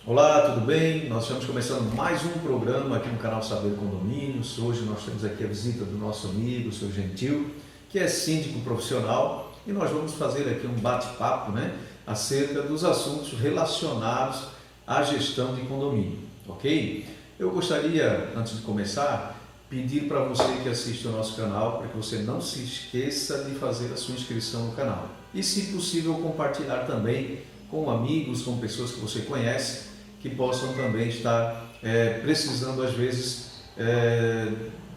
Olá, tudo bem? Nós estamos começando mais um programa aqui no canal Saber Condomínios. Hoje nós temos aqui a visita do nosso amigo, o seu Gentil, que é síndico profissional, e nós vamos fazer aqui um bate-papo, acerca dos assuntos relacionados à gestão de condomínio, ok? Eu gostaria, antes de começar, pedir para você que assiste o nosso canal, para que você não se esqueça de fazer a sua inscrição no canal. E, se possível, compartilhar também com amigos, com pessoas que você conhece, que possam também estar precisando, às vezes,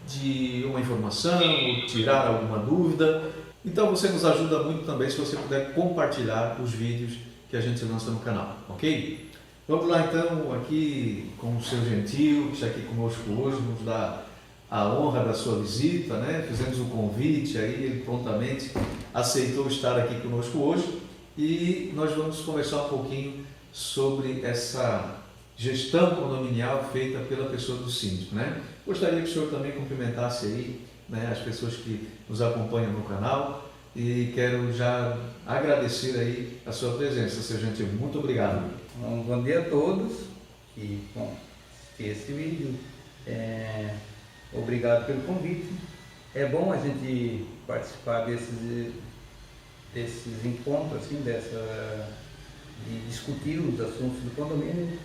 de uma informação, ou tirar alguma dúvida. Então você nos ajuda muito também se você puder compartilhar os vídeos que a gente lança no canal, ok? Vamos lá então, aqui com o seu Gentil, que está aqui conosco hoje, nos dá a honra da sua visita, Fizemos um convite, aí ele prontamente aceitou estar aqui conosco hoje e nós vamos conversar um pouquinho sobre essa gestão condominial feita pela pessoa do síndico, Gostaria que o senhor também cumprimentasse aí, as pessoas que nos acompanham no canal, e quero já agradecer aí a sua presença, seu Gentil. Muito obrigado. Bom dia a todos que assistir esse vídeo. Obrigado pelo convite. É bom a gente participar desses encontros, assim, de discutir os assuntos do condomínio.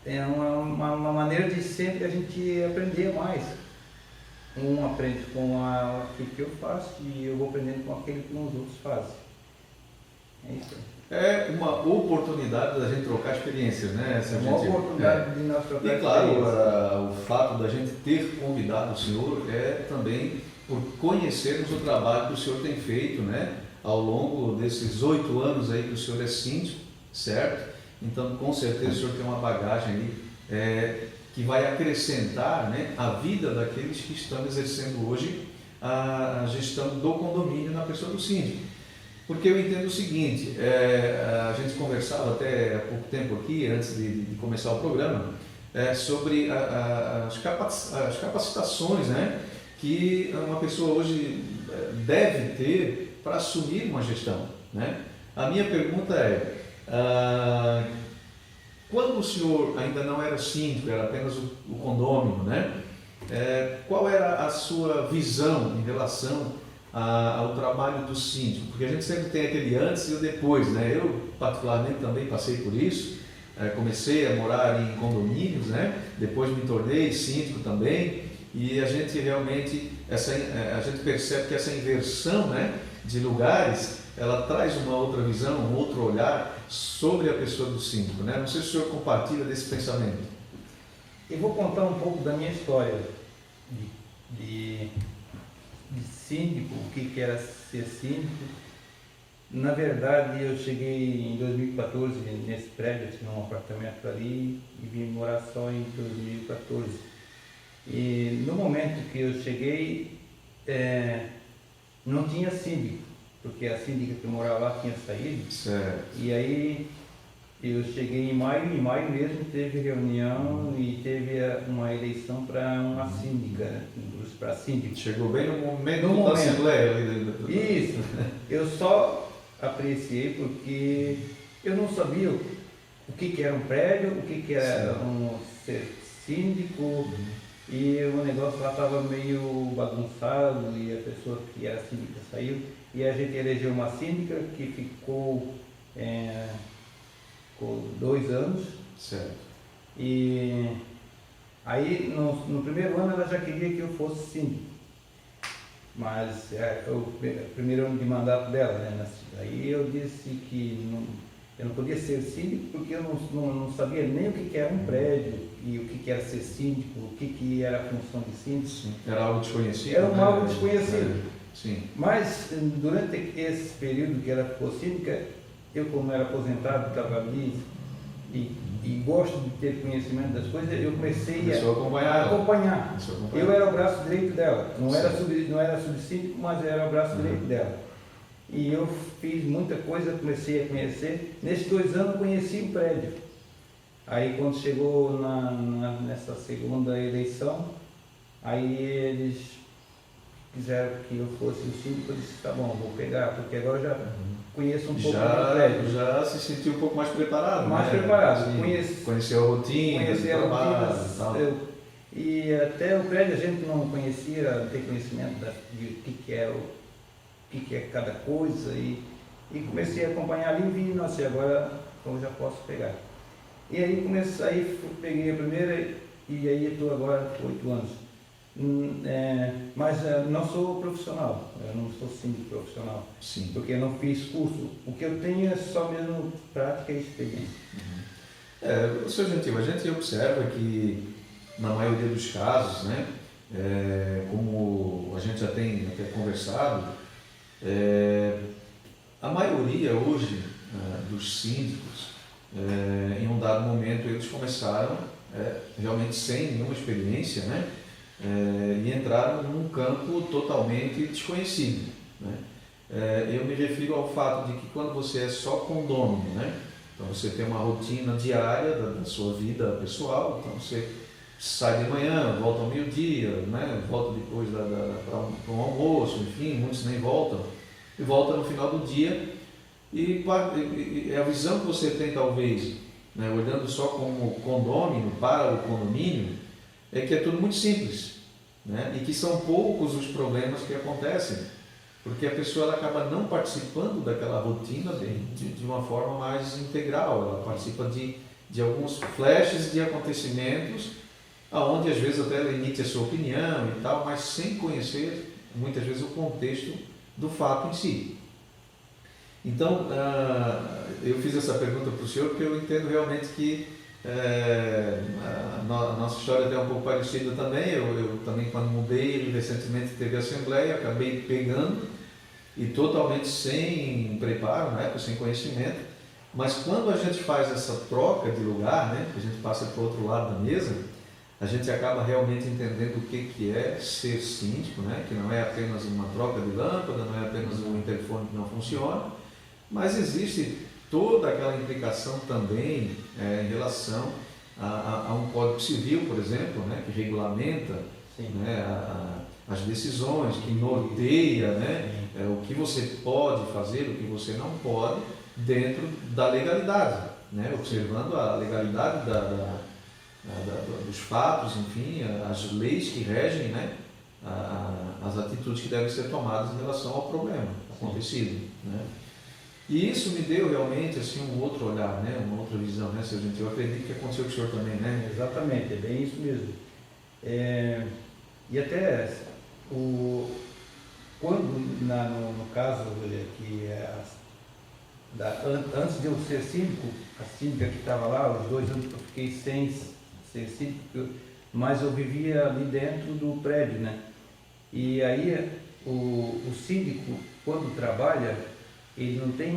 É uma maneira de sempre a gente aprender mais. Um aprende com aquilo que eu faço e eu vou aprendendo com aquilo que os outros fazem. É isso aí. É uma oportunidade da gente trocar experiências, É uma oportunidade de nós trocar experiências. E claro, experiências. o fato da gente ter convidado o senhor é também por conhecermos o trabalho que o senhor tem feito, ao longo desses 8 anos aí que o senhor é síndico, certo? Então, com certeza, o senhor tem uma bagagem aí que vai acrescentar, a vida daqueles que estão exercendo hoje a gestão do condomínio na pessoa do síndico. Porque eu entendo o seguinte, a gente conversava até há pouco tempo aqui, antes de começar o programa, sobre as capacitações, que uma pessoa hoje deve ter para assumir uma gestão, A minha pergunta é, quando o senhor ainda não era síndico, era apenas o condômino, qual era a sua visão em relação ao trabalho do síndico? Porque a gente sempre tem aquele antes e o depois, Eu, particularmente, também passei por isso. Comecei a morar em condomínios, Depois me tornei síndico também, e a gente realmente, a gente percebe que essa inversão, de lugares, ela traz uma outra visão, um outro olhar sobre a pessoa do síndico, Não sei se o senhor compartilha desse pensamento. Eu vou contar um pouco da minha história de síndico, o que era ser síndico. Na verdade, eu cheguei em 2014 nesse prédio, eu tinha um apartamento ali e vim morar só em 2014. E no momento que eu cheguei, não tinha síndico, porque a síndica que morava lá tinha saído. Certo. E aí eu cheguei em maio mesmo teve reunião e teve uma eleição para uma síndica, para síndico. Chegou bem no momento da assembleia. Isso, eu só apreciei porque eu não sabia o que era um prédio, o que era ser síndico, e o negócio lá estava meio bagunçado e a pessoa que era síndica saiu, e a gente elegeu uma síndica que ficou 2 anos. Certo. E aí no primeiro ano ela já queria que eu fosse síndico, mas o primeiro ano de mandato dela, aí eu disse que eu não podia ser síndico porque eu não sabia nem o que era um prédio e o que era ser síndico, o que era a função de síndico. Sim. Era algo desconhecido? Era algo desconhecido. Sim. Mas durante esse período que ela ficou síndica, eu, como era aposentado, estava ali e gosto de ter conhecimento das coisas, eu comecei a acompanhar. Eu era o braço direito dela, não era subsíndico, mas era o braço direito dela. E eu fiz muita coisa, comecei a conhecer. Nesses 2 anos eu conheci o prédio. Aí quando chegou nessa segunda eleição, aí eles quiseram que eu fosse o síndico, eu disse, tá bom, vou pegar, porque agora conheço um pouco do prédio. Já se sentiu um pouco mais preparado, mais né? preparado. Conheceu a rotina, conhecer a rotina e até o prédio a gente não conhecia, não tem conhecimento de o que é cada coisa e comecei a acompanhar ali e vi, nossa, e agora eu já posso pegar. E aí peguei a primeira e aí estou agora 8 anos. Mas não sou profissional, eu não sou síndico profissional, Sim. Porque eu não fiz curso. O que eu tenho é só mesmo prática e experiência. Seu Gentil, a gente observa que na maioria dos casos, né, como a gente já tem até conversado, a maioria hoje dos síndicos, em um dado momento, eles começaram realmente sem nenhuma experiência, né, e entraram num campo totalmente desconhecido, né. Eu me refiro ao fato de que quando você é só condômino, né, então você tem uma rotina diária da sua vida pessoal, então você sai de manhã, volta ao meio-dia, né, volta depois para um almoço, enfim, muitos nem voltam, e volta no final do dia, e a visão que você tem talvez, né, olhando só como condômino para o condomínio, é que é tudo muito simples, né, e que são poucos os problemas que acontecem, porque a pessoa ela acaba não participando daquela rotina de uma forma mais integral, ela participa de alguns flashes de acontecimentos, aonde às vezes até ela emite a sua opinião e tal, mas sem conhecer muitas vezes o contexto do fato em si. Então, eu fiz essa pergunta para o senhor porque eu entendo realmente que a nossa história é um pouco parecida também. Eu também, quando mudei, recentemente teve a assembleia, acabei pegando e totalmente sem preparo, na época, sem conhecimento. Mas quando a gente faz essa troca de lugar, né, que a gente passa para o outro lado da mesa, a gente acaba realmente entendendo o que é ser síndico, né, que não é apenas uma troca de lâmpada, não é apenas um interfone que não funciona, mas existe toda aquela implicação também em relação a um Código Civil, por exemplo, né, que regulamenta, né, as decisões, que norteia, né, o que você pode fazer, o que você não pode, dentro da legalidade, né, observando a legalidade dos fatos, enfim, as leis que regem, né, as atitudes que devem ser tomadas em relação ao problema acontecido, né. E isso me deu realmente assim, um outro olhar, né? Uma outra visão, né, seu Gentil? Eu acredito que aconteceu com o senhor também, né? Exatamente, é bem isso mesmo. E até quando, no caso, que antes de eu ser síndico, a síndica que estava lá, os 2 anos que eu fiquei sem ser síndico, mas eu vivia ali dentro do prédio, né? E aí o síndico, quando trabalha, ele não tem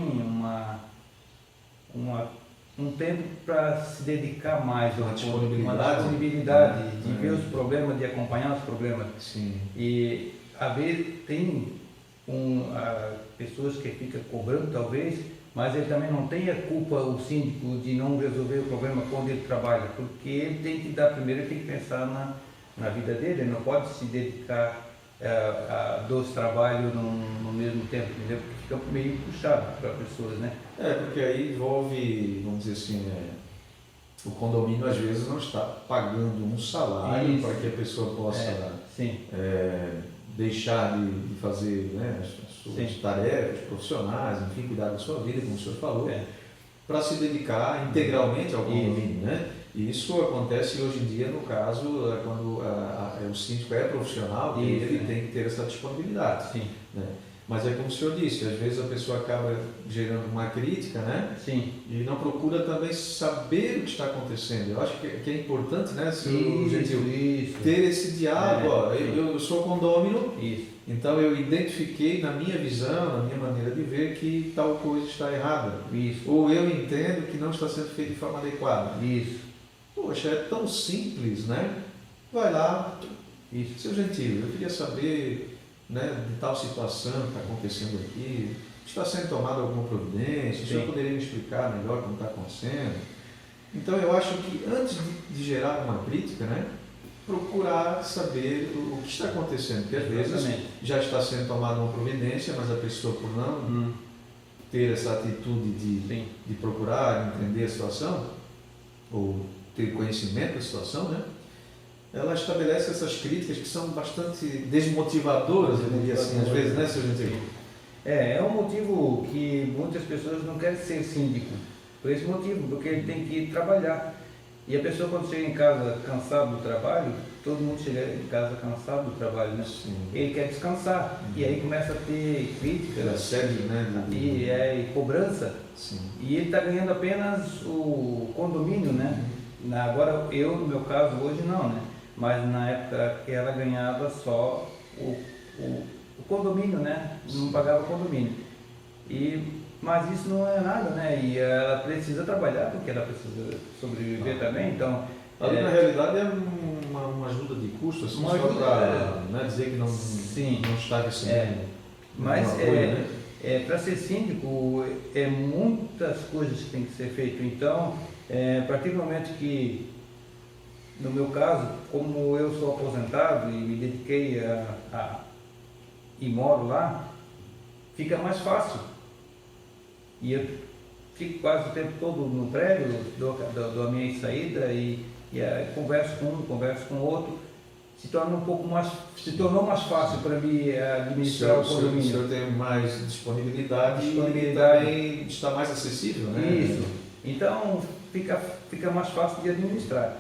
um tempo para se dedicar mais, uma disponibilidade de ver os problemas, de acompanhar os problemas. Sim. E às vezes tem pessoas que ficam cobrando talvez, mas ele também não tem a culpa, o síndico, de não resolver o problema quando ele trabalha, porque ele tem que dar primeiro, ele tem que pensar na vida dele, ele não pode se dedicar a 2 trabalhos no mesmo tempo, entendeu? Porque fica meio puxado para pessoas, né? Porque aí envolve, vamos dizer assim, o condomínio às vezes não está pagando um salário para que a pessoa possa deixar de fazer, né, as suas tarefas profissionais, enfim, cuidar da sua vida, como o senhor falou, para se dedicar integralmente ao condomínio, né? E isso acontece hoje em dia, no caso, quando o síndico é profissional, ele tem que ter essa disponibilidade. Sim. Né? Mas é como o senhor disse, às vezes a pessoa acaba gerando uma crítica, né? Sim. E não procura também saber o que está acontecendo. Eu acho que é importante, né, Gentil, ter esse diálogo. Eu sou condômino, então eu identifiquei na minha visão, na minha maneira de ver, que tal coisa está errada. Ou eu entendo que não está sendo feito de forma adequada. Poxa, é tão simples, né? Vai lá. Seu Gentil, eu queria saber, né, de tal situação que está acontecendo aqui, está sendo tomada alguma providência, o senhor poderia me explicar melhor como está acontecendo? Então eu acho que antes de gerar uma crítica, né, procurar saber o que está acontecendo, porque às vezes já está sendo tomada uma providência, mas a pessoa por não ter essa atitude de procurar entender a situação, ou ter conhecimento da situação, né? Ela estabelece essas críticas que são bastante desmotivadoras, eu diria assim, às vezes, né, Sr. Gentil? É um motivo que muitas pessoas não querem ser síndico, por esse motivo, porque ele tem que trabalhar. E a pessoa, quando chega em casa cansado do trabalho, todo mundo chega em casa cansado do trabalho, né? Sim. Ele quer descansar, e aí começa a ter críticas, assédio, né? E cobrança. Sim. E ele está ganhando apenas o condomínio, né? Agora, eu, no meu caso, hoje não, né? Mas na época ela ganhava só o condomínio, né? Não pagava condomínio. Mas isso não é nada, né? E ela precisa trabalhar, porque ela precisa sobreviver também, então... Ali, na realidade, é uma ajuda de custo, assim, só para dizer que não está recebendo. Mas para ser síndico, muitas coisas que tem que ser feito. Então, a partir do momento que, no meu caso, como eu sou aposentado e me dediquei e moro lá, fica mais fácil. E eu fico quase o tempo todo no prédio, dou a minha saída e converso com um, converso com outro. Se tornou mais fácil para mim administrar o condomínio. O senhor tem mais disponibilidade e também está mais acessível, né? Isso. Então, fica mais fácil de administrar.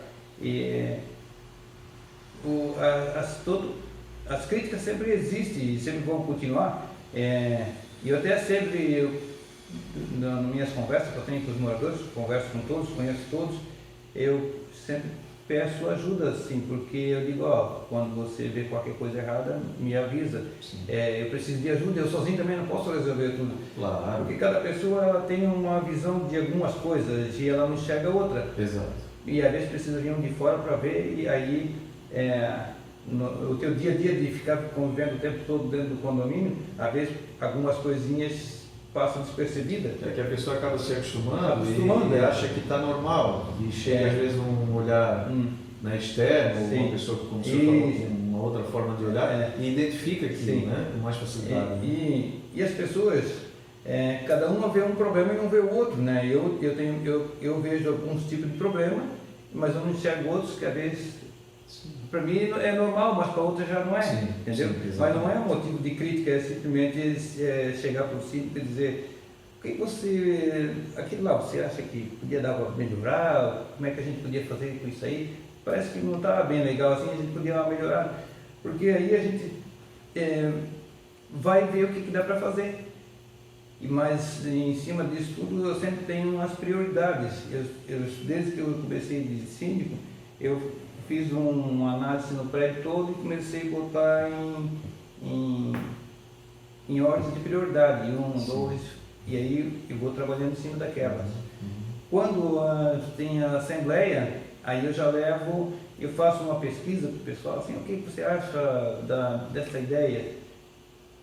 As críticas sempre existem e sempre vão continuar. E eu até sempre, nas minhas conversas que eu tenho com os moradores, converso com todos, conheço todos, eu sempre peço ajuda, assim, porque eu digo, quando você vê qualquer coisa errada, me avisa. Eu preciso de ajuda, eu sozinho também não posso resolver tudo. Claro. Porque cada pessoa ela tem uma visão de algumas coisas e ela não enxerga outra. Exato. E às vezes precisa vir um de fora para ver, e aí o teu dia a dia de ficar convivendo o tempo todo dentro do condomínio, às vezes algumas coisinhas passam despercebidas. É que a pessoa acaba se acostumando e acha que está normal, e chega às vezes num olhar externo, ou uma pessoa como o senhor falou, com uma outra forma de olhar, e identifica aquilo, né, com mais facilidade. E as pessoas, cada uma vê um problema e não vê o outro, né? Eu vejo alguns tipos de problema, mas eu não enxergo outros que às vezes para mim é normal, mas para outras já não é, entendeu? Mas não é um motivo de crítica, é simplesmente chegar para o síndico e dizer: o que aquilo lá você acha que podia dar para melhorar? Como é que a gente podia fazer com isso aí? Parece que não está bem legal assim, a gente podia melhorar, porque aí a gente vai ver o que dá para fazer. Mas em cima disso tudo eu sempre tenho umas prioridades. Desde que eu comecei de síndico, eu fiz uma análise no prédio todo e comecei a botar em ordem de prioridade, 1, 2, e aí eu vou trabalhando em cima daquelas. Quando tem a assembleia, aí eu faço uma pesquisa para o pessoal, assim, o que você acha dessa ideia?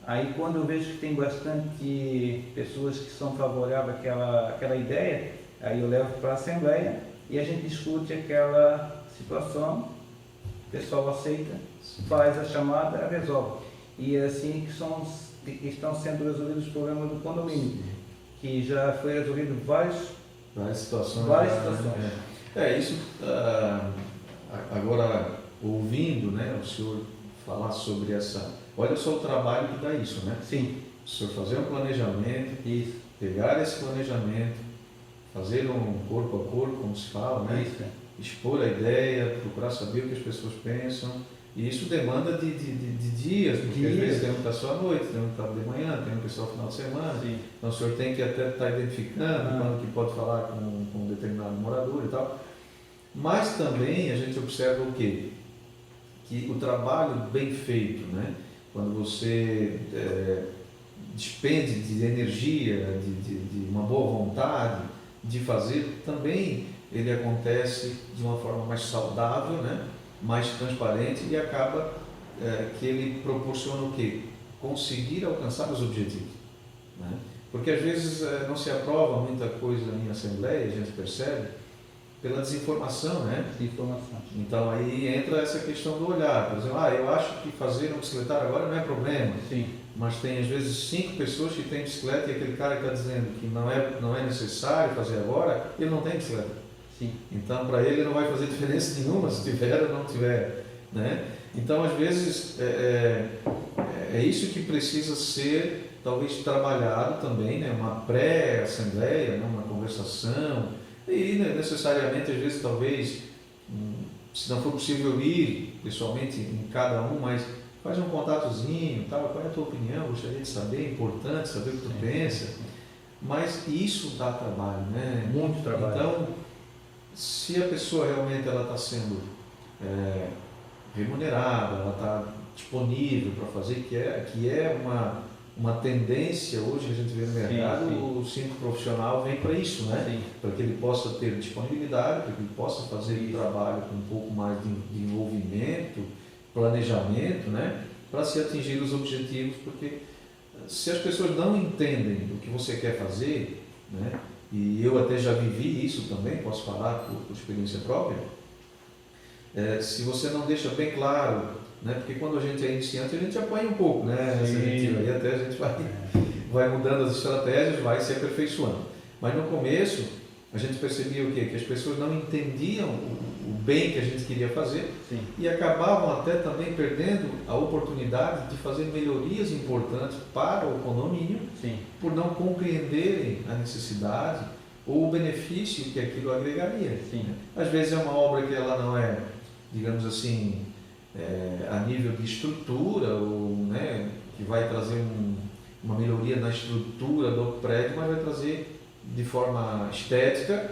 Aí quando eu vejo que tem bastante pessoas que são favoráveis àquela ideia, aí eu levo para a assembleia e a gente discute aquela situação, o pessoal aceita, faz a chamada, resolve. E é assim que estão sendo resolvidos os problemas do condomínio, que já foi resolvido várias situações. Isso, agora, ouvindo, né, o senhor falar sobre olha só o trabalho que dá isso, né? Sim. O senhor fazer um planejamento, pegar esse planejamento, fazer um corpo a corpo, como se fala, né? Isso. Expor a ideia, procurar saber o que as pessoas pensam, e isso demanda de dias, porque às vezes tem um que está só à noite, tem um que está de manhã, tem um que está no final de semana. Sim. Então o senhor tem que até estar identificando quando que pode falar com um determinado morador e tal. Mas também a gente observa o quê? Que o trabalho bem feito, né? Quando você despende de energia, de uma boa vontade de fazer, também ele acontece de uma forma mais saudável, né? Mais transparente, e acaba que ele proporciona o quê? Conseguir alcançar os objetivos, né? Porque às vezes não se aprova muita coisa em assembleia, a gente percebe, pela desinformação, né? Então aí entra essa questão do olhar, por exemplo, eu acho que fazer um bicicletário agora não é problema. Sim. mas tem às vezes 5 pessoas que têm bicicleta e aquele cara que está dizendo que não é necessário fazer agora, ele não tem bicicleta. Sim. Então, para ele não vai fazer diferença nenhuma se tiver ou não tiver, né? Então, às vezes, é isso que precisa ser, talvez, trabalhado também, né? Uma pré-assembleia, né? Uma conversação, e necessariamente, às vezes, talvez, se não for possível ir pessoalmente em cada um, mas faz um contatozinho, tal, qual é a tua opinião, gostaria de saber, é importante saber o que tu pensa, mas isso dá trabalho, né? Muito trabalho. Então, se a pessoa realmente ela está sendo remunerada, ela está disponível para fazer, que é uma tendência hoje que a gente vê no mercado, o síndico profissional vem para isso, né? Para que ele possa ter disponibilidade, para que ele possa fazer o trabalho com um pouco mais de envolvimento, planejamento, né? Para se atingir os objetivos, porque se as pessoas não entendem o que você quer fazer, né? E eu até já vivi isso também, posso falar por experiência própria, se você não deixa bem claro, né? Porque quando a gente é iniciante, a gente apanha um pouco, né? Aí até a gente vai mudando as estratégias, vai se aperfeiçoando. Mas no começo, a gente percebia o quê? Que as pessoas não entendiam o bem que a gente queria fazer. Sim. E acabavam até também perdendo a oportunidade de fazer melhorias importantes para o condomínio, Sim. por não compreenderem a necessidade ou o benefício que aquilo agregaria. Sim. Às vezes é uma obra que ela não é, digamos assim, a nível de estrutura, ou, né, que vai trazer uma melhoria na estrutura do prédio, mas vai trazer de forma estética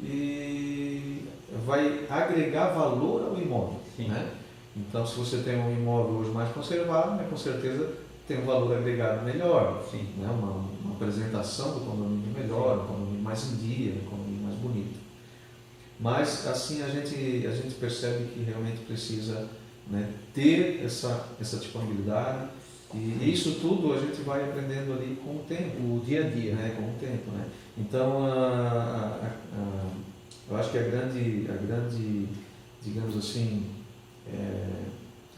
e vai agregar valor ao imóvel. Né? Então, se você tem um imóvel hoje mais conservado, né, com certeza tem um valor agregado melhor, né? Uma apresentação do condomínio melhor, um condomínio mais em dia, um condomínio mais bonito. Mas assim a gente percebe que realmente precisa, né, ter essa disponibilidade, e isso tudo a gente vai aprendendo ali com o tempo, o dia a dia, né, com o tempo, né? Então eu acho que a grande, digamos assim,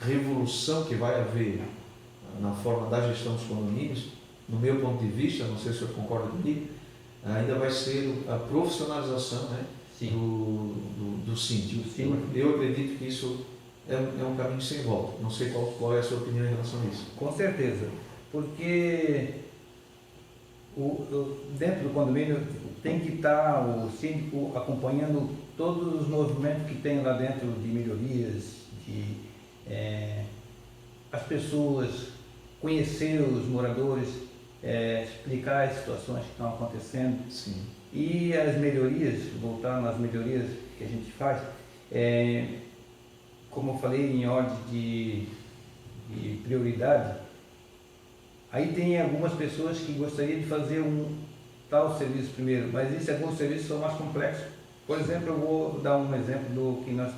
revolução que vai haver na forma da gestão dos condomínios, no meu ponto de vista, não sei se o senhor concorda comigo, ainda vai ser a profissionalização, né, do síndico. Eu acredito que isso é um caminho sem volta. Não sei qual é a sua opinião em relação a isso. Com certeza, porque dentro do condomínio tem que estar o síndico acompanhando todos os movimentos que tem lá dentro de melhorias, as pessoas, conhecer os moradores, explicar as situações que estão acontecendo. Sim. E as melhorias, voltar nas melhorias que a gente faz, como eu falei, em ordem de prioridade, aí tem algumas pessoas que gostariam de fazer um tal serviço primeiro, mas alguns serviços são mais complexos. Por exemplo, eu vou dar um exemplo do que nós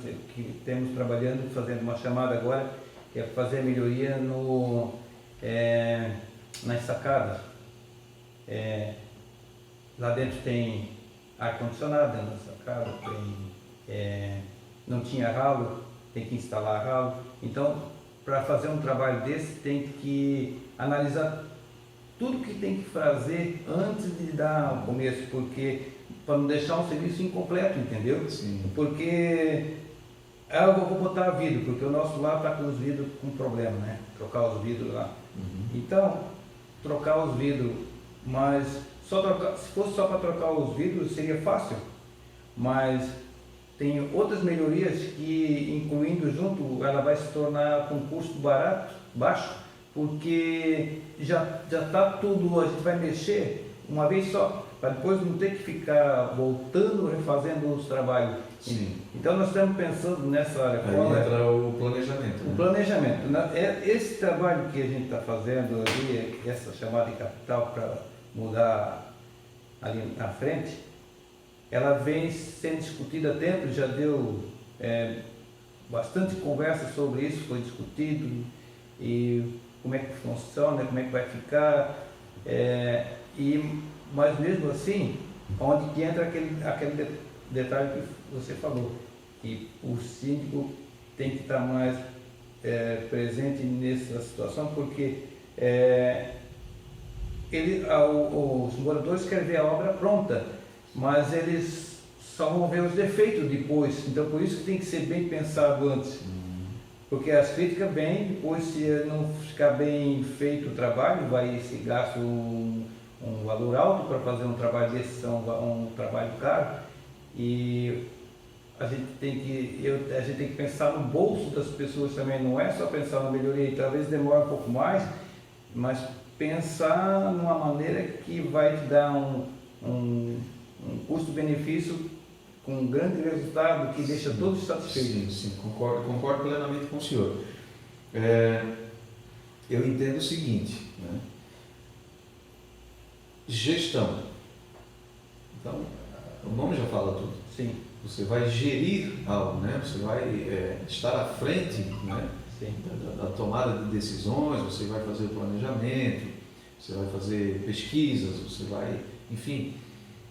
temos trabalhando, fazendo uma chamada agora, que é fazer a melhoria nas sacadas. Lá dentro tem ar-condicionado na sacada, não tinha ralo, tem que instalar ralo. Então, para fazer um trabalho desse, tem que analisar tudo que tem que fazer antes de dar o começo, porque para não deixar um serviço incompleto, entendeu? Sim. Porque eu vou botar vidro, porque o nosso lá está com os vidros com problema, né? Trocar os vidros lá. Uhum. Então, trocar os vidros, mas se fosse só para trocar os vidros seria fácil, mas tem outras melhorias que, incluindo junto, ela vai se tornar com custo baixo, porque já está tudo, a gente vai mexer uma vez só, para depois não ter que ficar voltando, refazendo os trabalhos. Sim. Então nós estamos pensando nessa área. Aí entra o planejamento. O planejamento. Esse trabalho que a gente está fazendo ali, essa chamada de capital para mudar ali na frente, ela vem sendo discutida há tempo, já deu bastante conversa sobre isso, foi discutido, e como é que funciona, como é que vai ficar, mas mesmo assim, onde que entra aquele detalhe que você falou, que o síndico tem que estar mais presente nessa situação, porque Os moradores querem ver a obra pronta, mas eles só vão ver os defeitos depois. Então, por isso que tem que ser bem pensado antes. Porque as críticas vêm, depois se não ficar bem feito o trabalho, vai se gastar um valor alto para fazer um trabalho desse, um trabalho caro. E a gente tem que pensar no bolso das pessoas também, não é só pensar na melhoria, talvez demore um pouco mais, mas pensar numa maneira que vai te dar um custo-benefício com um grande resultado que deixa todos satisfeitos. Sim, concordo plenamente com o senhor. Eu entendo o seguinte, né? Gestão. Então, o nome já fala tudo. Sim. Você vai gerir algo, né? Você vai estar à frente, né? Da tomada de decisões, você vai fazer o planejamento, você vai fazer pesquisas, você vai, enfim.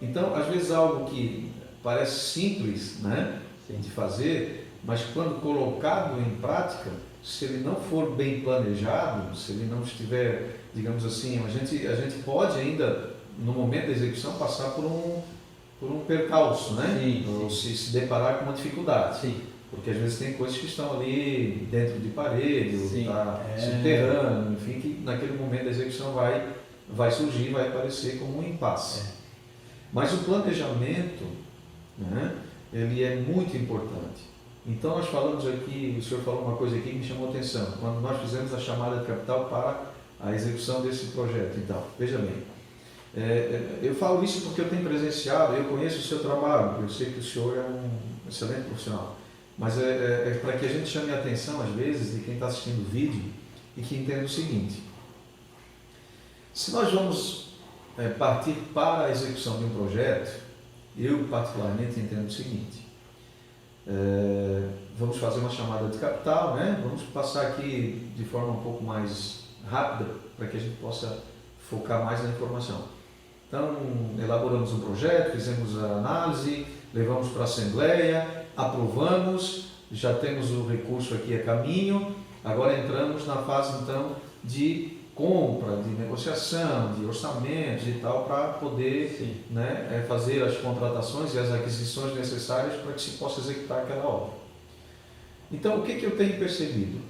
Então, às vezes algo que parece simples, né, de fazer, mas quando colocado em prática, se ele não for bem planejado, se ele não estiver, digamos assim, a gente pode ainda, no momento da execução, passar por um percalço, né? Ou se deparar com uma dificuldade. Sim. Porque às vezes tem coisas que estão ali dentro de parede, ou está subterrâneo, enfim, que naquele momento da execução vai surgir, vai aparecer como um impasse. Mas o planejamento, né, ele é muito importante. Então nós falamos aqui, o senhor falou uma coisa aqui que me chamou a atenção, quando nós fizemos a chamada de capital para a execução desse projeto. Então, veja bem, eu falo isso porque eu tenho presenciado, eu conheço o seu trabalho, eu sei que o senhor é um excelente profissional, mas é para que a gente chame a atenção, às vezes, de quem está assistindo o vídeo e que entenda o seguinte: se nós vamos partir para a execução de um projeto, eu particularmente entendo o seguinte: vamos fazer uma chamada de capital, né? Vamos passar aqui de forma um pouco mais rápida para que a gente possa focar mais na informação. Então, elaboramos um projeto, fizemos a análise, levamos para a Assembleia, aprovamos, já temos o recurso aqui a caminho, agora entramos na fase então de compra, de negociação, de orçamentos e tal, para poder, né, fazer as contratações e as aquisições necessárias para que se possa executar aquela obra. Então, o que eu tenho percebido?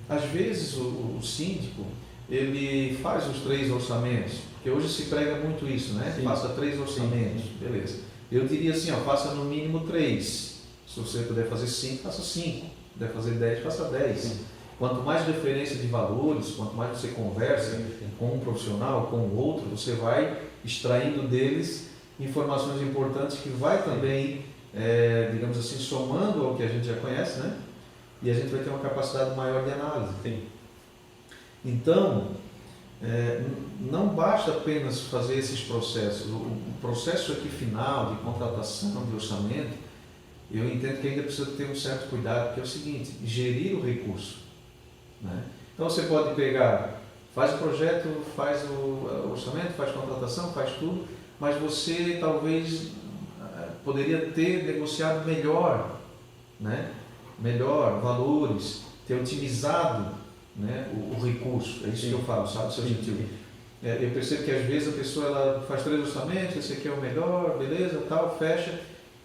Às vezes o síndico, ele faz os 3 orçamentos, porque hoje se prega muito isso, né? Faça 3 orçamentos, beleza. Eu diria assim, faça no mínimo 3. Se você puder fazer 5, faça 5. Puder fazer 10, faça 10. Quanto mais referência de valores, quanto mais você conversa com um profissional, com o outro, você vai extraindo deles informações importantes que vai também, digamos assim, somando ao que a gente já conhece, né? E a gente vai ter uma capacidade maior de análise. Então, não basta apenas fazer esses processos. O processo aqui final de contratação, de orçamento, eu entendo que ainda precisa ter um certo cuidado, porque é o seguinte: gerir o recurso, né? Então você pode pegar, faz o projeto, faz o orçamento, faz contratação, faz tudo, mas você talvez poderia ter negociado melhor, né? Melhor valores, ter otimizado, né, o recurso. É isso que eu falo, sabe, seu gentil? Eu percebo que às vezes a pessoa ela faz 3 orçamentos, esse aqui é o melhor, beleza, tal, fecha,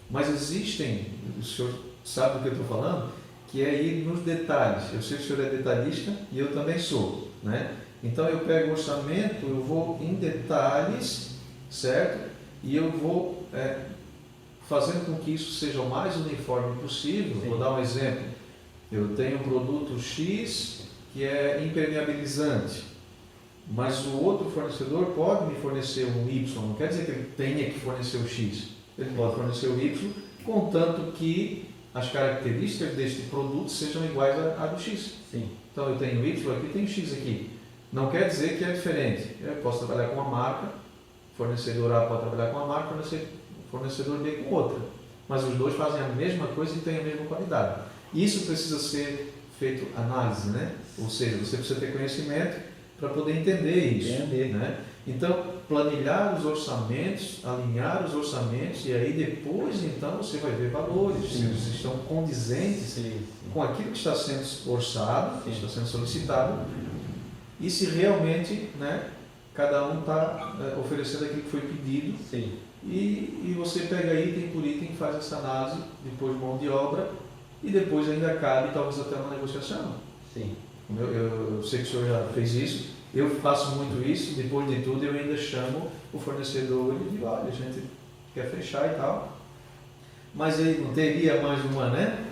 mas existem, o senhor sabe do que eu estou falando, que é ir nos detalhes. Eu sei que o senhor é detalhista e eu também sou, né? Então eu pego o orçamento, eu vou em detalhes, certo? E eu vou fazendo com que isso seja o mais uniforme possível. Vou dar um exemplo. Eu tenho um produto X que é impermeabilizante, mas o outro fornecedor pode me fornecer um Y, não quer dizer que ele tenha que fornecer o X, ele pode fornecer o Y, contanto que as características deste produto sejam iguais à do X. Então eu tenho Y aqui, tenho X aqui, não quer dizer que é diferente. Eu posso trabalhar com uma marca, fornecedor A pode trabalhar com uma marca, fornecedor B com outra, mas os dois fazem a mesma coisa e têm a mesma qualidade. Isso precisa ser feito análise, né? Ou seja, você precisa ter conhecimento para poder entender isso. Né? Então, planilhar os orçamentos, alinhar os orçamentos, e aí depois, então, você vai ver valores, se eles estão condizentes com aquilo que está sendo orçado, que está sendo solicitado, e se realmente, né, cada um está oferecendo aquilo que foi pedido. Sim. E você pega item por item, faz essa análise, depois mão de obra, e depois ainda cabe talvez até uma negociação. Sim. Eu sei que o senhor já fez isso, eu faço muito isso, depois de tudo eu ainda chamo o fornecedor e digo, olha, a gente quer fechar e tal, mas aí não teria mais uma, né,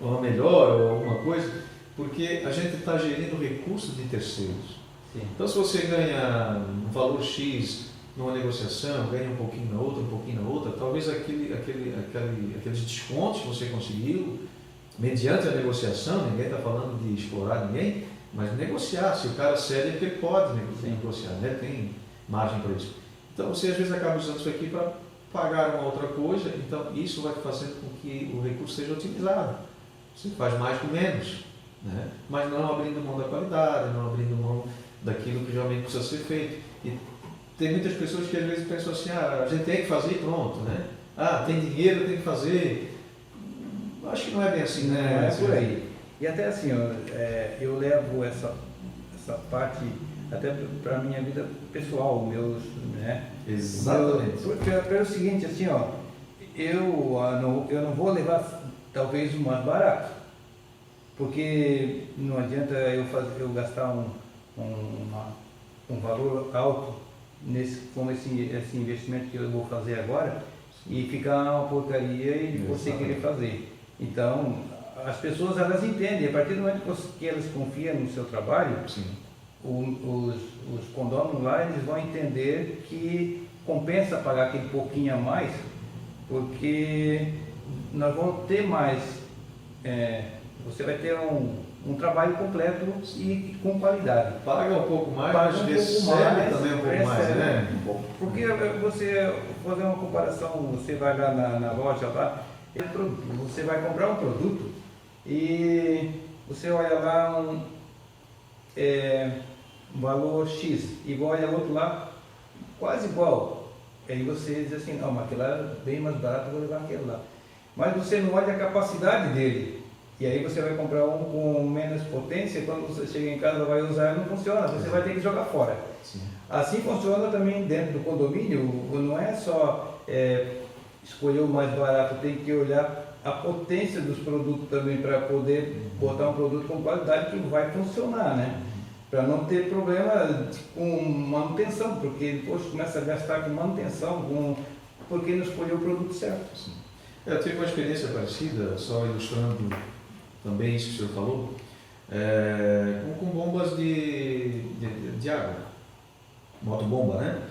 uma melhor ou alguma coisa, porque a gente está gerindo recursos de terceiros. Sim. Então se você ganha um valor X numa negociação, ganha um pouquinho na outra, talvez aqueles descontos que você conseguiu, mediante a negociação, ninguém está falando de explorar ninguém, mas negociar, se o cara cede é porque ele pode negociar, né? Tem margem para isso. Então você às vezes acaba usando isso aqui para pagar uma outra coisa, então isso vai fazendo com que o recurso seja otimizado. Você faz mais com menos, né? Mas não abrindo mão da qualidade, não abrindo mão daquilo que realmente precisa ser feito. E tem muitas pessoas que às vezes pensam assim, a gente tem que fazer e pronto, né? Tem dinheiro, tem que fazer. Acho que não é bem assim, né? Não é por aí. E até assim, eu levo essa parte até para a minha vida pessoal, meus, né? Exatamente. Pelo seguinte, assim, eu não vou levar talvez o mais barato, porque não adianta eu gastar um valor alto como esse investimento que eu vou fazer agora e ficar uma porcaria e você querer fazer. Então, as pessoas elas entendem, a partir do momento que elas confiam no seu trabalho, os condôminos lá eles vão entender que compensa pagar aquele pouquinho a mais, porque nós vamos ter mais, você vai ter um trabalho completo e com qualidade. Paga um pouco mais, mas recebe também um pouco mais, né? Porque você fazer uma comparação, você vai lá na loja lá, você vai comprar um produto e você olha lá um valor X e olha outro lá quase igual. Aí você diz assim, não, mas aquele lá é bem mais barato, eu vou levar aquele lá. Mas você não olha a capacidade dele. E aí você vai comprar um com menos potência, quando você chega em casa vai usar e não funciona, você vai ter que jogar fora. Sim. Assim funciona também dentro do condomínio, não é só escolher o mais barato, tem que olhar a potência dos produtos também para poder botar um produto com qualidade que vai funcionar, né? Para não ter problema com manutenção, porque depois começa a gastar com manutenção, porque não escolheu o produto certo. Sim. Eu tive uma experiência parecida, só ilustrando também isso que o senhor falou, com bombas de água, motobomba, né?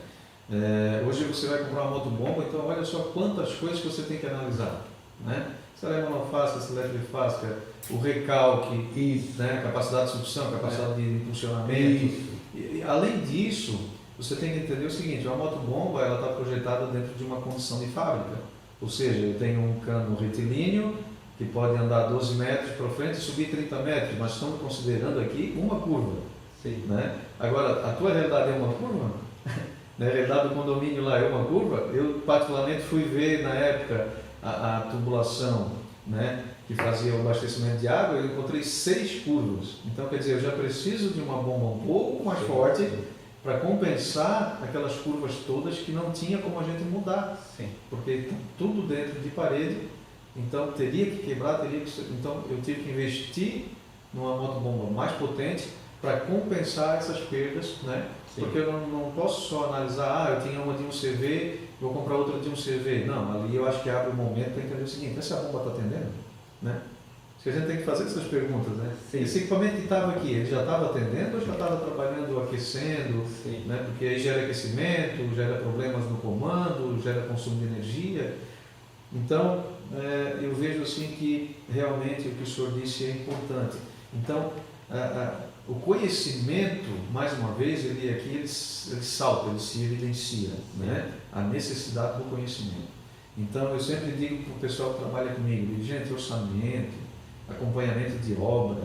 Hoje você vai comprar uma motobomba, então olha só quantas coisas que você tem que analisar, né? Se ela é monofásica, se ela é trifásica, o recalque, né? Capacidade de sucção, capacidade de impulsionamento. E, além disso, você tem que entender o seguinte, uma motobomba ela está projetada dentro de uma condição de fábrica, ou seja, eu tenho um cano retilíneo que pode andar 12 metros para frente e subir 30 metros, mas estamos considerando aqui uma curva. Sim. Né? Agora, a tua realidade é uma curva? Na realidade do condomínio lá é uma curva? Eu particularmente fui ver na época a tubulação, né, que fazia o abastecimento de água, eu encontrei 6 curvas. Então, quer dizer, eu já preciso de uma bomba um pouco mais forte para compensar aquelas curvas todas que não tinha como a gente mudar. Sim. Porque está tudo dentro de parede, então teria que quebrar, então eu tive que investir numa motobomba mais potente para compensar essas perdas, né? Porque eu não posso só analisar, eu tinha uma de um CV, vou comprar outra de um CV. Não, ali eu acho que abre o momento para entender o seguinte, essa bomba está atendendo? Né? A gente tem que fazer essas perguntas, né? Sim. Esse equipamento que estava aqui, ele já estava atendendo ou já estava trabalhando, aquecendo? Sim. Né? Porque aí gera aquecimento, gera problemas no comando, gera consumo de energia. Então, eu vejo assim que realmente o que o senhor disse é importante. Então, o conhecimento, mais uma vez, ele salta, ele se evidencia, né? A necessidade do conhecimento. Então, eu sempre digo para o pessoal que trabalha comigo, gente, orçamento, acompanhamento de obra,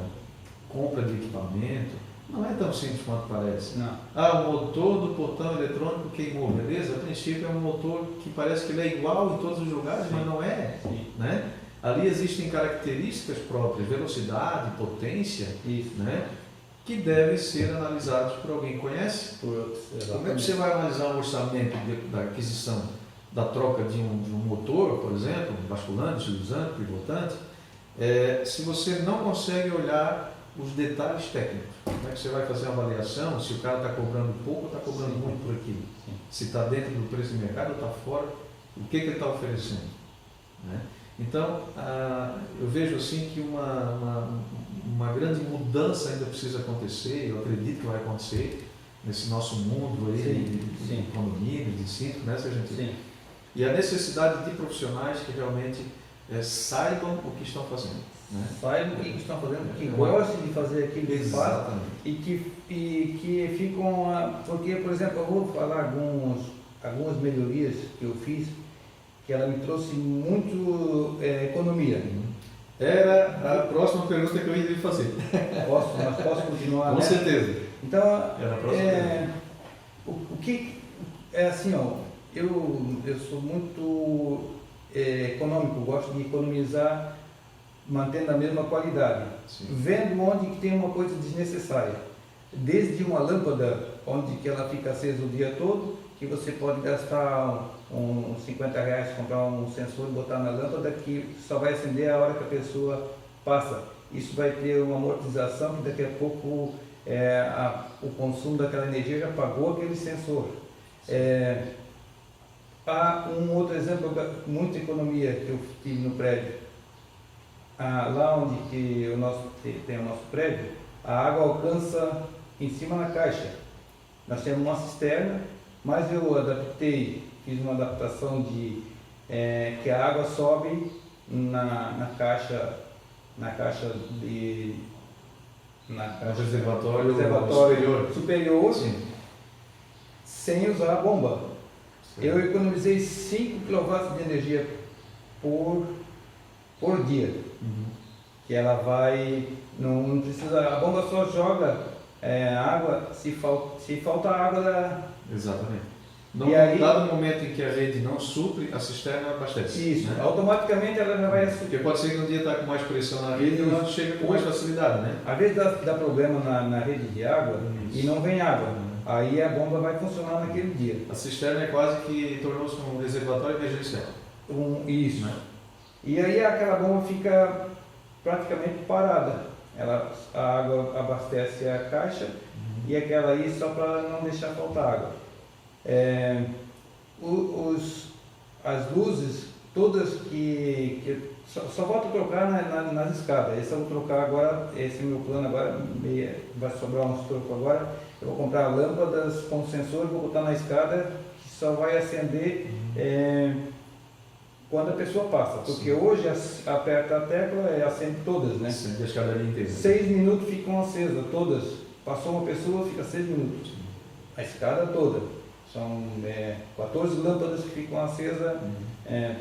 compra de equipamento, não é tão simples quanto parece. Não. O motor do portão eletrônico queimou, beleza? A princípio é um motor que parece que ele é igual em todos os lugares, mas não é. Né? Ali existem características próprias, velocidade, potência, né? que devem ser analisados por alguém que conhece. Como é que você vai analisar um orçamento da aquisição, da troca de um motor, por exemplo, basculante, deslizante, pivotante, se você não consegue olhar os detalhes técnicos? Como é que você vai fazer uma avaliação se o cara está cobrando pouco ou está cobrando muito por aquilo? Se está dentro do preço de mercado ou está fora, o que ele está oferecendo? Né? Então, eu vejo assim que uma grande mudança ainda precisa acontecer, eu acredito que vai acontecer nesse nosso mundo aí de economia, de ensino, né, gente? Sim. E a necessidade de profissionais que realmente saibam o que estão fazendo. Né? Saibam o que estão fazendo, que gostem de fazer aquilo que fazem e que ficam... Porque, por exemplo, eu vou falar algumas melhorias que eu fiz, que ela me trouxe muito economia. Era a próxima pergunta que eu ia fazer. Mas posso continuar? Com certeza. Então, o que é assim, ó, eu sou muito econômico, gosto de economizar mantendo a mesma qualidade. Sim. Vendo onde que tem uma coisa desnecessária. Desde uma lâmpada, onde que ela fica acesa o dia todo, que você pode gastar uns 50 reais, comprar um sensor e botar na lâmpada que só vai acender a hora que a pessoa passa. Isso vai ter uma amortização que daqui a pouco o consumo daquela energia já pagou aquele sensor. Há um outro exemplo, muita economia que eu tive no prédio. Lá onde que tem o nosso prédio, a água alcança em cima na caixa. Nós temos uma cisterna, mas eu fiz uma adaptação de que a água sobe na caixa reservatório superior Sim. sem usar a bomba. Sim. Eu economizei 5 kW de energia por dia. Que ela vai, não precisa, a bomba só joga água se falta água Exatamente. Dado momento em que a rede não supre, a cisterna abastece. Isso, né? Automaticamente ela já vai suprir. Porque pode ser que um dia está com mais pressão na rede e ela chega com mais facilidade, né? Às vezes dá problema na rede de água e não vem água. Aí a bomba vai funcionar naquele dia. A cisterna quase que tornou-se um reservatório emergencial. Isso. Né? E aí aquela bomba fica praticamente parada. A água abastece a caixa e aquela aí só para não deixar faltar água. As luzes, todas que só volto a trocar nas escadas. Esse eu vou trocar agora, esse é o meu plano agora, vai sobrar uns trocos agora. Eu vou comprar lâmpadas com sensor e vou botar na escada que só vai acender quando a pessoa passa. Porque hoje aperta a tecla e acende todas, né? Acende a escadaria inteira. 6 minutos ficam acesas, todas. Passou uma pessoa, fica 6 minutos. A escada toda. São 14 lâmpadas que ficam acesas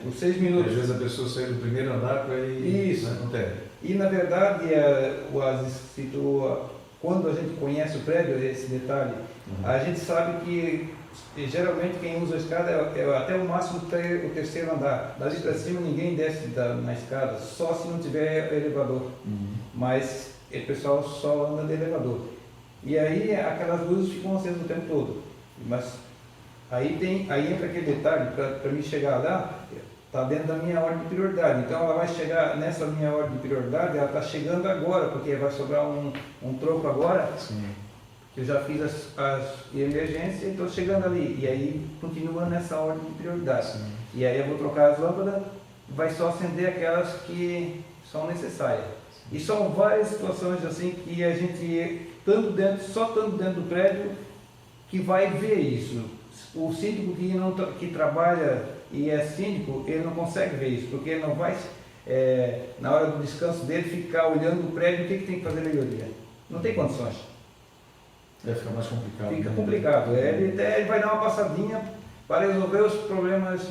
por 6 minutos. Às vezes a pessoa sai do primeiro andar para ir. Isso. Não tem. E na verdade, quando a gente conhece o prédio, esse detalhe, a gente sabe que geralmente quem usa a escada é até o máximo o terceiro andar. Dali para cima ninguém desce na escada, só se não tiver elevador. Mas o pessoal só anda de elevador. E aí aquelas luzes ficam acesas o tempo todo. Mas aí entra aquele detalhe, para mim chegar lá, está dentro da minha ordem de prioridade. Então ela vai chegar nessa minha ordem de prioridade, ela está chegando agora, porque vai sobrar um troco agora. Sim. Que eu já fiz as emergências e estou chegando ali. E aí continua nessa ordem de prioridade. Sim. E aí eu vou trocar as lâmpadas, vai só acender aquelas que são necessárias. E são várias situações assim que a gente, só estando dentro do prédio, que vai ver isso. O síndico que trabalha e é síndico, ele não consegue ver isso, porque ele não vai, na hora do descanso dele, ficar olhando o prédio, o que tem que fazer melhoria. Não tem condições. Fica mais complicado. Fica complicado. Ele vai dar uma passadinha para resolver os problemas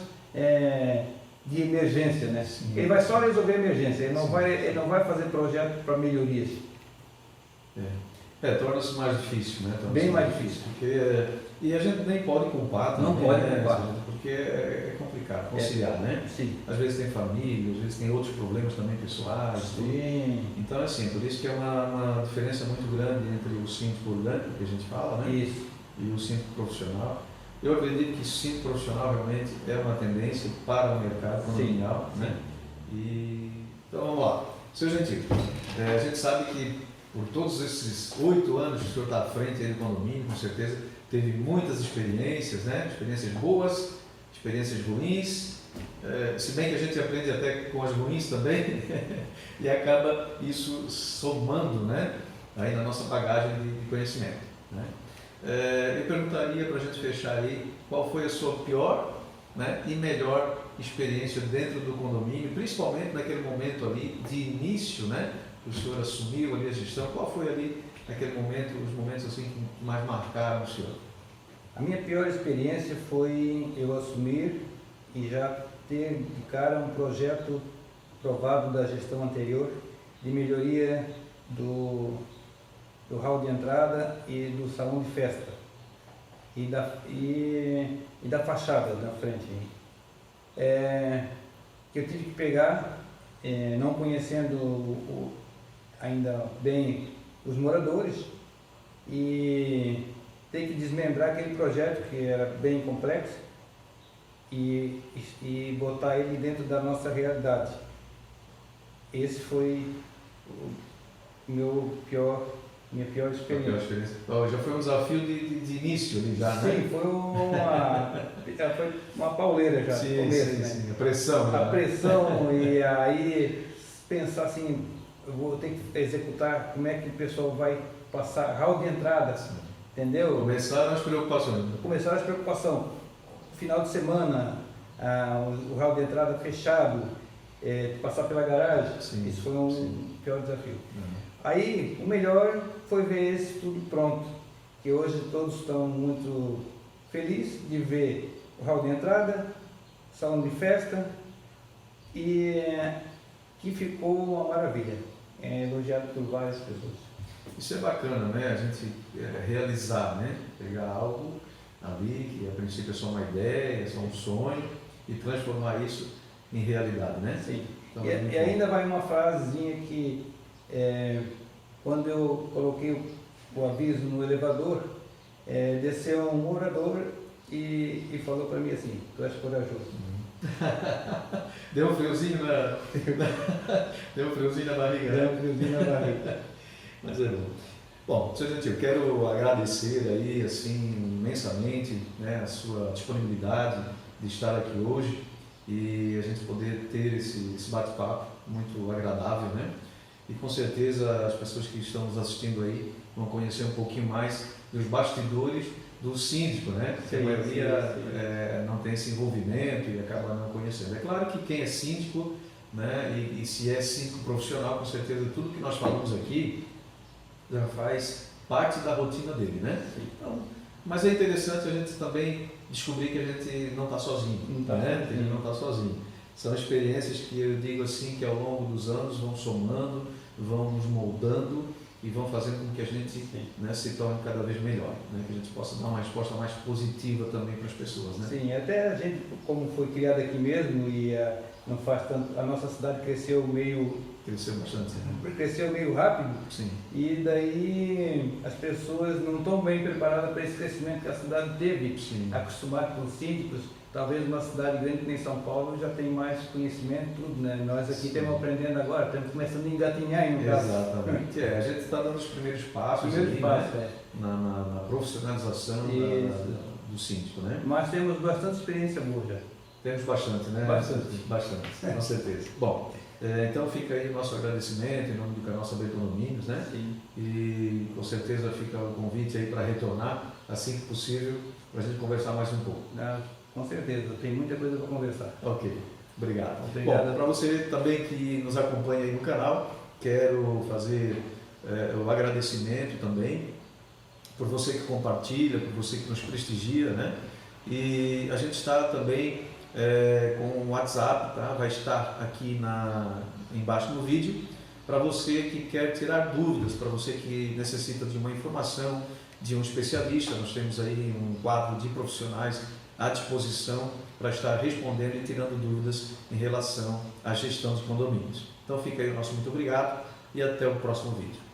de emergência, né? Sim. Ele vai só resolver a emergência, ele não vai fazer projeto para melhorias. Torna-se mais difícil, né? Bem mais difícil. E a gente nem pode culpar também. Não pode culpar. Porque é complicado. complicado conciliar, né? Sim. Às vezes tem família, às vezes tem outros problemas também pessoais. Sim. Então, assim, por isso que é uma diferença muito grande entre o síndico orgânico, que a gente fala, né? Isso. E o síndico profissional. Eu acredito que o síndico profissional realmente é uma tendência para o mercado condominial, né? Então, vamos lá. Seu Gentil, a gente sabe que por todos esses 8 anos que o senhor está à frente do condomínio, com certeza teve muitas experiências, né? Experiências boas, experiências ruins, se bem que a gente aprende até com as ruins também, e acaba isso somando, né? Aí na nossa bagagem de conhecimento, né? Eu perguntaria para a gente fechar aí, qual foi a sua pior, né, e melhor experiência dentro do condomínio, principalmente naquele momento ali de início, né? O senhor assumiu ali a gestão, qual foi ali naquele momento, os momentos assim que mais marcaram o senhor? A minha pior experiência foi eu assumir e já ter de cara um projeto aprovado da gestão anterior de melhoria do hall de entrada e do salão de festa e da fachada na frente. Que eu tive que pegar, não conhecendo ainda bem os moradores, e ter que desmembrar aquele projeto que era bem complexo e botar ele dentro da nossa realidade. Esse foi minha pior experiência. Já foi um desafio de início ali já, sim, né? Foi uma pauleira já. Sim, começo, sim, né? sim. A pressão. A pressão e aí pensar assim, eu vou ter que executar como é que o pessoal vai passar hall de entrada, entendeu? Começaram as preocupações. Final de semana, o hall de entrada fechado, passar pela garagem, sim, isso foi um pior desafio. Aí, o melhor foi ver esse tudo pronto, que hoje todos estão muito felizes de ver o hall de entrada, salão de festa, e que ficou uma maravilha, elogiado por várias pessoas. Isso é bacana, né? A gente realizar, né? Pegar algo ali, que a princípio é só uma ideia, é só um sonho, e transformar isso em realidade, né? Sim. Então, e ainda vai uma frasezinha que, quando eu coloquei o aviso no elevador, desceu um morador e falou para mim assim: tu és corajoso. Deu um friozinho na barriga. Deu um friozinho na barriga. Mas é bom. Bom, seu Gentil, eu quero agradecer aí, assim, imensamente, né, a sua disponibilidade de estar aqui hoje e a gente poder ter esse bate-papo muito agradável, né? E com certeza as pessoas que estão nos assistindo aí vão conhecer um pouquinho mais dos bastidores do síndico, né? Porque a maioria não tem esse envolvimento e acaba não conhecendo. É claro que quem é síndico, né, e se é síndico profissional, com certeza tudo que nós falamos aqui já faz parte da rotina dele, né? Então, mas é interessante a gente também descobrir que a gente não está sozinho, né? Que a gente não está sozinho. São experiências que eu digo assim, que ao longo dos anos vão somando, vão nos moldando e vão fazendo com que a gente, né, se torne cada vez melhor, né? Que a gente possa dar uma resposta mais positiva também para as pessoas, né? Sim, até a gente, como foi criado aqui mesmo e não faz tanto, a nossa cidade cresceu bastante, né? Cresceu meio rápido. Sim. E daí as pessoas não estão bem preparadas para esse crescimento que a cidade teve. Sim. Acostumado com os síndicos, talvez uma cidade grande que nem São Paulo já tem mais conhecimento, tudo, né? Nós aqui estamos aprendendo agora, estamos começando a engatinhar aí no caso. Exatamente. A gente está dando os primeiros passos na profissionalização do síndico, né? Mas temos bastante experiência boa já. Temos bastante, né? Bastante, com certeza. Bom, então fica aí o nosso agradecimento em nome do canal Saber Condomínios, né? Sim. E com certeza fica o convite aí para retornar assim que possível, para a gente conversar mais um pouco. Com certeza, tem muita coisa para conversar. Ok, obrigado. Bom, para você também que nos acompanha aí no canal, quero fazer o agradecimento também por você que compartilha, por você que nos prestigia, né? E a gente está também com o WhatsApp, tá? Vai estar aqui embaixo no vídeo, para você que quer tirar dúvidas, para você que necessita de uma informação de um especialista. Nós temos aí um quadro de profissionais à disposição para estar respondendo e tirando dúvidas em relação à gestão dos condomínios. Então fica aí o nosso muito obrigado e até o próximo vídeo.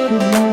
Good morning.